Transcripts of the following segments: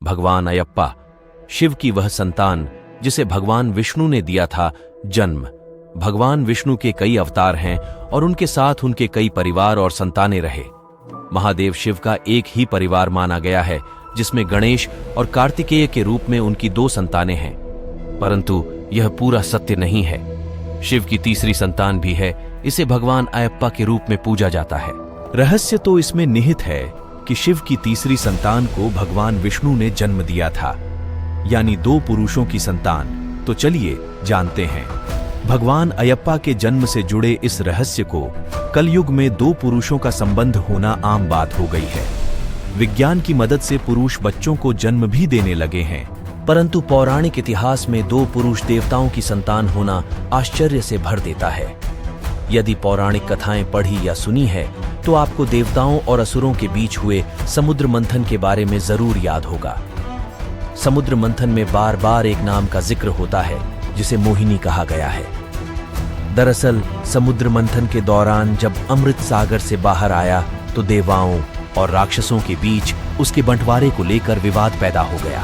भगवान अयप्पा, शिव की वह संतान जिसे भगवान विष्णु ने दिया था जन्म। भगवान विष्णु के कई अवतार हैं और उनके साथ उनके कई परिवार और संतानें रहे। महादेव शिव का एक ही परिवार माना गया है, जिसमें गणेश और कार्तिकेय के रूप में उनकी 2 संतानें हैं, परंतु यह पूरा सत्य नहीं है। शिव की तीसरी संतान भी है, इसे भगवान अयप्पा के रूप में पूजा जाता है। रहस्य तो इसमें निहित है कि शिव की तीसरी संतान को भगवान विष्णु ने जन्म दिया था, यानी 2 पुरुषों की संतान। तो चलिए जानते हैं। भगवान अयप्पा के जन्म से जुड़े इस रहस्य को कलयुग में 2 पुरुषों का संबंध होना आम बात हो गई है। विज्ञान की मदद से पुरुष बच्चों को जन्म भी देने लगे हैं, परंतु पौराणिक इतिहास में 2 पुरुष देवताओं की संतान होना आश्चर्य से भर देता है। यदि पौराणिक कथाएं पढ़ी या सुनी है तो आपको देवताओं और असुरों के बीच हुए समुद्र मंथन के बारे में जरूर याद होगा। समुद्र मंथन में बार बार एक नाम का जिक्र होता है, जिसे मोहिनी कहा गया है। दरअसल समुद्र मंथन के दौरान जब अमृत सागर से बाहर आया तो देवाओं और राक्षसों के बीच उसके बंटवारे को लेकर विवाद पैदा हो गया।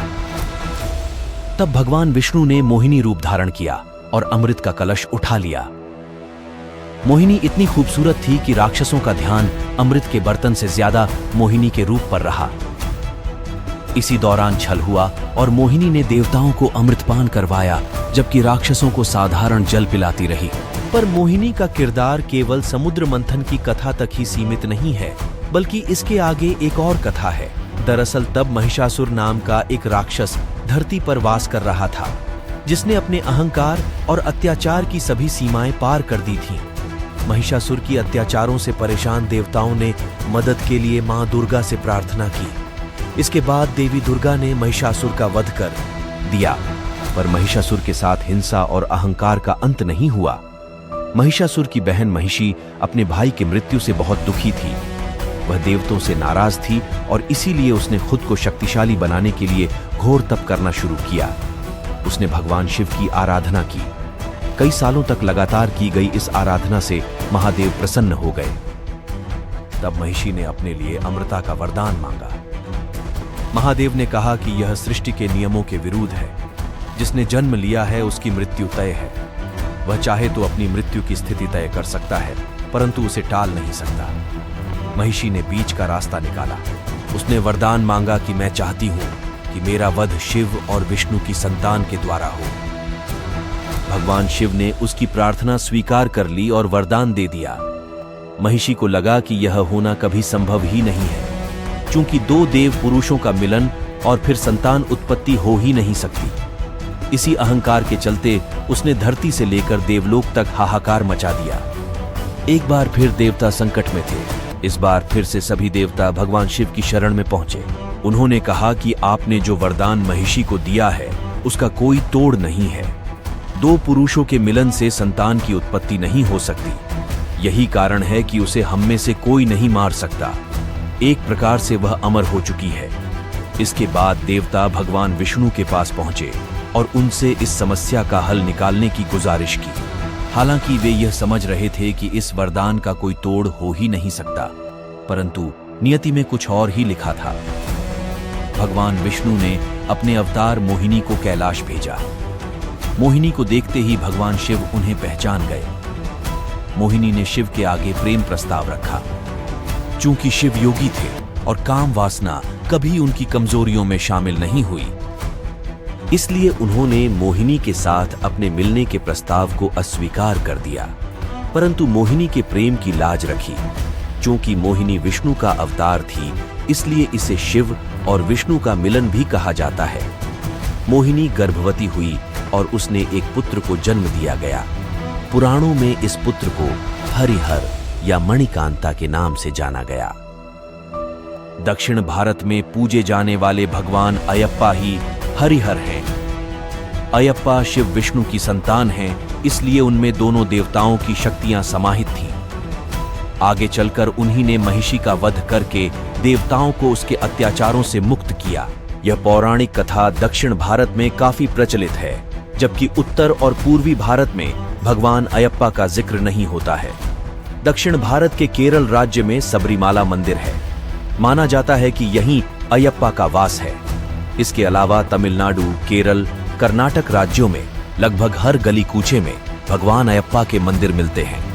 तब भगवान विष्णु ने मोहिनी रूप धारण किया और अमृत का कलश उठा लिया। मोहिनी इतनी खूबसूरत थी कि राक्षसों का ध्यान अमृत के बर्तन से ज्यादा मोहिनी के रूप पर रहा। इसी दौरान छल हुआ और मोहिनी ने देवताओं को अमृतपान करवाया, जबकि राक्षसों को साधारण जल पिलाती रही। पर मोहिनी का किरदार केवल समुद्र मंथन की कथा तक ही सीमित नहीं है, बल्कि इसके आगे एक और कथा है। दरअसल तब महिषासुर नाम का एक राक्षस धरती पर वास कर रहा था, जिसने अपने अहंकार और अत्याचार की सभी सीमाएं पार कर दी थीं। महिषासुर की अत्याचारों से परेशान देवताओं ने मदद के लिए मां दुर्गा से प्रार्थना की। इसके बाद देवी दुर्गा ने महिषासुर का वध कर दिया, पर महिषासुर के साथ हिंसा और अहंकार का अंत नहीं हुआ। महिषासुर की बहन महिषी अपने भाई की मृत्यु से बहुत दुखी थी। वह देवताओं से नाराज थी और इसीलिए उसने खुद को शक्तिशाली बनाने के लिए घोर तप करना शुरू किया। उसने भगवान शिव की आराधना की। कई सालों तक लगातार की गई इस आराधना से महादेव प्रसन्न हो गए। तब महिषी ने अपने लिए अमृता का वरदान मांगा। महादेव ने कहा कि यह सृष्टि के नियमों के विरुद्ध है। जिसने जन्म लिया है उसकी मृत्यु तय है। वह चाहे तो अपनी मृत्यु की स्थिति तय कर सकता है, परंतु उसे टाल नहीं सकता। महिषी ने बीच का रास्ता निकाला। उसने वरदान मांगा कि मैं चाहती हूं कि मेरा वध शिव और विष्णु की संतान के द्वारा हो। भगवान शिव ने उसकी प्रार्थना स्वीकार कर ली और वरदान दे दिया। महिषी को लगा कि यह होना कभी संभव ही नहीं है, क्योंकि 2 देव पुरुषों का मिलन और फिर संतान उत्पत्ति हो ही नहीं सकती। इसी अहंकार के चलते उसने धरती से लेकर देवलोक तक हाहाकार मचा दिया। एक बार फिर देवता संकट में थे। इस बार फिर से सभी देवता भगवान शिव की शरण में पहुंचे। उन्होंने कहा कि आपने जो वरदान महिषी को दिया है उसका कोई तोड़ नहीं है। 2 पुरुषों के मिलन से संतान की उत्पत्ति नहीं हो सकती। यही कारण है कि उसे हम में से कोई नहीं मार सकता। एक प्रकार से वह अमर हो चुकी है। इसके बाद देवता भगवान विष्णु के पास पहुंचे और उनसे इस समस्या का हल निकालने की गुजारिश की। हालांकि वे यह समझ रहे थे कि इस वरदान का कोई तोड़ हो ही नहीं सकता, परंतु नियति में कुछ और ही लिखा था। भगवान विष्णु ने अपने अवतार मोहिनी को कैलाश भेजा। मोहिनी को देखते ही भगवान शिव उन्हें पहचान गए। मोहिनी ने शिव के आगे प्रेम प्रस्ताव रखा। चूंकि शिव योगी थे और काम वासना कभी उनकी कमजोरियों में शामिल नहीं हुई, इसलिए उन्होंने मोहिनी के साथ अपने मिलने के प्रस्ताव को अस्वीकार कर दिया। परंतु मोहिनी के प्रेम की लाज रखी। चूंकि मोहिनी विष्णु का अवतार थी, इसलिए इसे शिव और विष्णु का मिलन भी कहा जाता है। मोहिनी गर्भवती हुई और उसने एक पुत्र को जन्म दिया गया। पुराणों में इस पुत्र को हरिहर या मणिकांता के नाम से जाना गया। दक्षिण भारत में पूजे जाने वाले भगवान अयप्पा ही हरिहर हैं। अयप्पा शिव विष्णु की संतान हैं, इसलिए उनमें दोनों देवताओं की शक्तियां समाहित थीं। आगे चलकर उन्हीं ने महिषी का वध करके देवताओं को उसके अत्याचारों से मुक्त किया। यह पौराणिक कथा दक्षिण भारत में काफी प्रचलित है, जबकि उत्तर और पूर्वी भारत में भगवान अयप्पा का जिक्र नहीं होता है। दक्षिण भारत के केरल राज्य में सबरीमाला मंदिर है। माना जाता है कि यहीं अयप्पा का वास है। इसके अलावा तमिलनाडु, केरल, कर्नाटक राज्यों में लगभग हर गली कूचे में भगवान अयप्पा के मंदिर मिलते हैं।